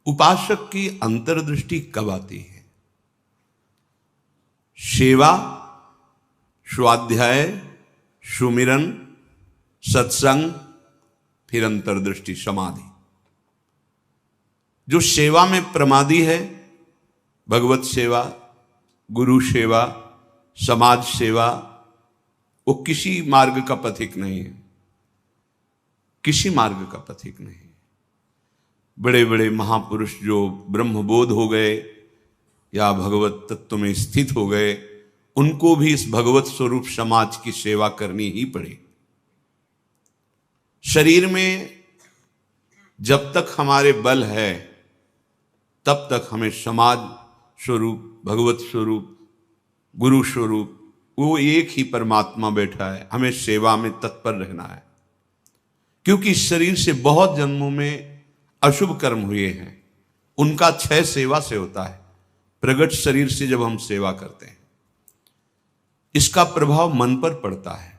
उपासक की अंतर्दृष्टि कब आती है? सेवा, स्वाध्याय, सुमिरन, सत्संग, फिर अंतर्दृष्टि समाधि। जो सेवा में प्रमादी है, भगवत सेवा, गुरु सेवा, समाज सेवा, वो किसी मार्ग का पथिक नहीं है, किसी मार्ग का पथिक नहीं। बड़े बड़े महापुरुष जो ब्रह्मबोध हो गए या भगवत तत्व में स्थित हो गए, उनको भी इस भगवत स्वरूप समाज की सेवा करनी ही पड़ी। शरीर में जब तक हमारे बल है तब तक हमें समाज स्वरूप, भगवत स्वरूप, गुरु स्वरूप, वो एक ही परमात्मा बैठा है, हमें सेवा में तत्पर रहना है। क्योंकि इस शरीर से बहुत जन्मों में अशुभ कर्म हुए हैं, उनका क्षय सेवा से होता है। प्रगट शरीर से जब हम सेवा करते हैं, इसका प्रभाव मन पर पड़ता है।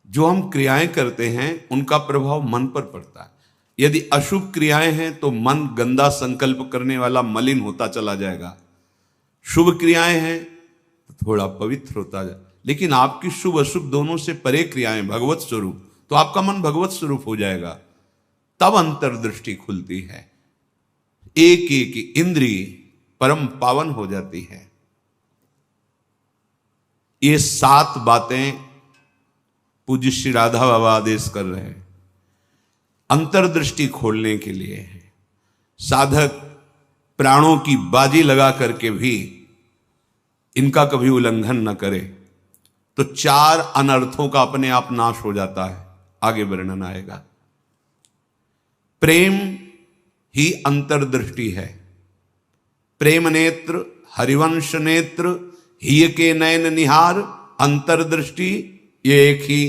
जो हम क्रियाएं करते हैं उनका प्रभाव मन पर पड़ता है। यदि अशुभ क्रियाएं हैं तो मन गंदा संकल्प करने वाला मलिन होता चला जाएगा। शुभ क्रियाएं हैं तो थोड़ा पवित्र होता जाए। लेकिन आपकी शुभ अशुभ दोनों से परे क्रियाएं भगवत स्वरूप, तो आपका मन भगवत स्वरूप हो जाएगा। तब अंतर्दृष्टि खुलती है, एक एक इंद्रिय परम पावन हो जाती है। ये 7 बातें पूज्य श्री राधा बाबा आदेश कर रहे हैं, अंतर्दृष्टि खोलने के लिए है। साधक प्राणों की बाजी लगा करके भी इनका कभी उल्लंघन न करे तो 4 अनर्थों का अपने आप नाश हो जाता है। आगे वर्णन आएगा। प्रेम ही अंतर्दृष्टि है। प्रेम नेत्र, हरिवंश नेत्र, हिय के नयन निहार, अंतर्दृष्टि, ये एक ही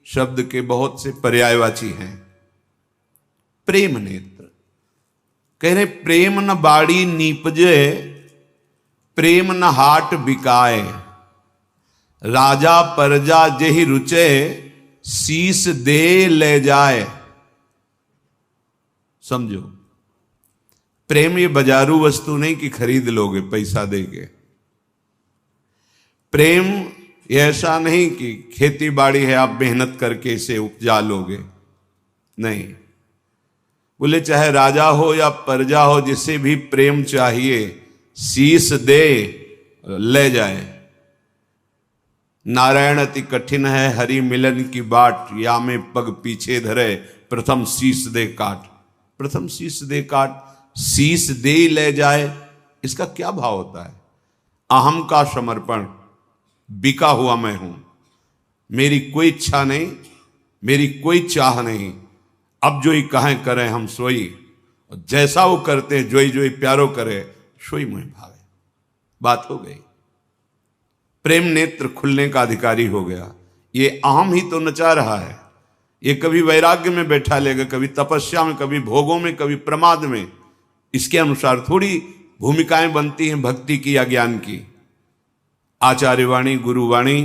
शब्द के बहुत से पर्यायवाची हैं। प्रेम नेत्र कह रहे प्रेम न बाड़ी नीपजे, प्रेम न हाट बिकाए, राजा परजा जेहि रुचे, शीस दे ले जाए। समझो, प्रेम ये बाजारू वस्तु नहीं कि खरीद लोगे पैसा देके। प्रेम ये ऐसा नहीं कि खेती बाड़ी है आप मेहनत करके इसे उपजा लोगे, नहीं। बोले चाहे राजा हो या प्रजा हो, जिसे भी प्रेम चाहिए शीस दे ले जाए। नारायण अति कठिन है हरि मिलन की बाट, या में पग पीछे धरे, प्रथम शीस दे काट। प्रथम शीस दे काट, शीस दे ले जाए, इसका क्या भाव होता है? अहम का समर्पण, बिका हुआ मैं हूं, मेरी कोई इच्छा नहीं, मेरी कोई चाह नहीं, अब जो ही कहें करें हम सोई, और जैसा वो करते हैं जोई जोई प्यारो करे, सोई मुझे भावे। बात हो गई। प्रेम नेत्र खुलने का अधिकारी हो गया। ये अहम ही तो नचा रहा है। ये कभी वैराग्य में बैठा लेगा, कभी तपस्या में, कभी भोगों में, कभी प्रमाद में। इसके अनुसार थोड़ी भूमिकाएं बनती हैं भक्ति की या ज्ञान की। आचार्यवाणी, गुरुवाणी,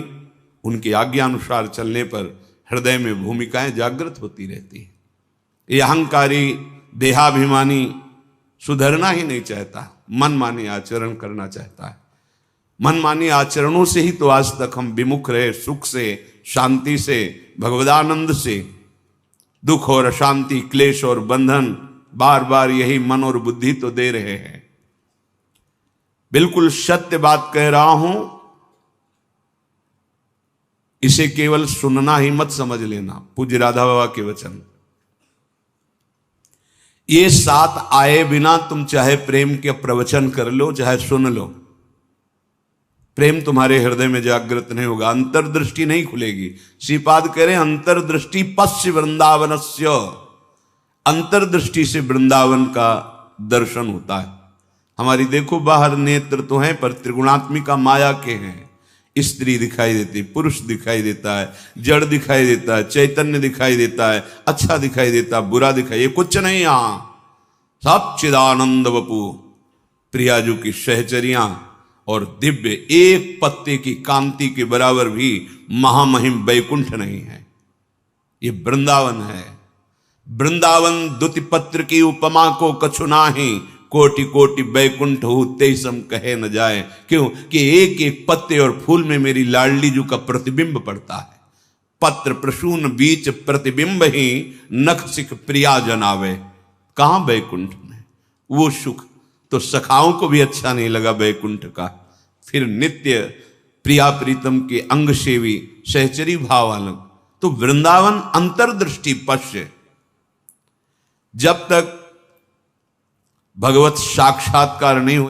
उनकी आज्ञा अनुसार चलने पर हृदय में भूमिकाएं जागृत होती रहती हैं। ये अहंकारी देहाभिमानी सुधरना ही नहीं चाहता, मनमानी आचरण करना चाहता है। मनमानी आचरणों से ही तो आज तक हम विमुख रहे, सुख से, शांति से, भगवदानंद से। दुख और अशांति, क्लेश और बंधन बार बार यही मन और बुद्धि तो दे रहे हैं। बिल्कुल सत्य बात कह रहा हूं, इसे केवल सुनना ही मत समझ लेना। पूज्य राधा बाबा के वचन। ये 7 आए बिना तुम चाहे प्रेम के प्रवचन कर लो, चाहे सुन लो, प्रेम तुम्हारे हृदय में जागृत नहीं होगा, अंतर्दृष्टि नहीं खुलेगी। श्रीपाद कह रहे अंतर्दृष्टि पश्य वृंदावनस्य, अंतर्दृष्टि से वृंदावन का दर्शन होता है। हमारी देखो बाहर नेत्र तो हैं पर त्रिगुणात्मिका माया के हैं। स्त्री दिखाई देती, पुरुष दिखाई देता है, जड़ दिखाई देता है, चैतन्य दिखाई देता है, अच्छा दिखाई देता है, बुरा दिखाई, ये कुछ नहीं। यहां सब चिदानंद वपु, प्रियाजू की सहचरियां और दिव्य एक पत्ते की कांति के बराबर भी महामहिम वैकुंठ नहीं है। ये वृंदावन है। वृंदावन द्युति पत्र की उपमा को कछु नाही, कोटि कोटि बैकुंठ हो तेसम कहे न जाए। क्यों कि एक एक पत्ते और फूल में मेरी लाडली जू का प्रतिबिंब पड़ता है। पत्र प्रसून बीच प्रतिबिंब ही नख सिख प्रिया जनावे। कहां बैकुंठ में वो सुख तो सखाओं को भी अच्छा नहीं लगा बैकुंठ का। फिर नित्य प्रिया प्रीतम के अंग सेवी सहचरी भाव अलग। तो वृंदावन अंतर्दृष्टि पश्य। जब तक भगवत साक्षात्कार नहीं हो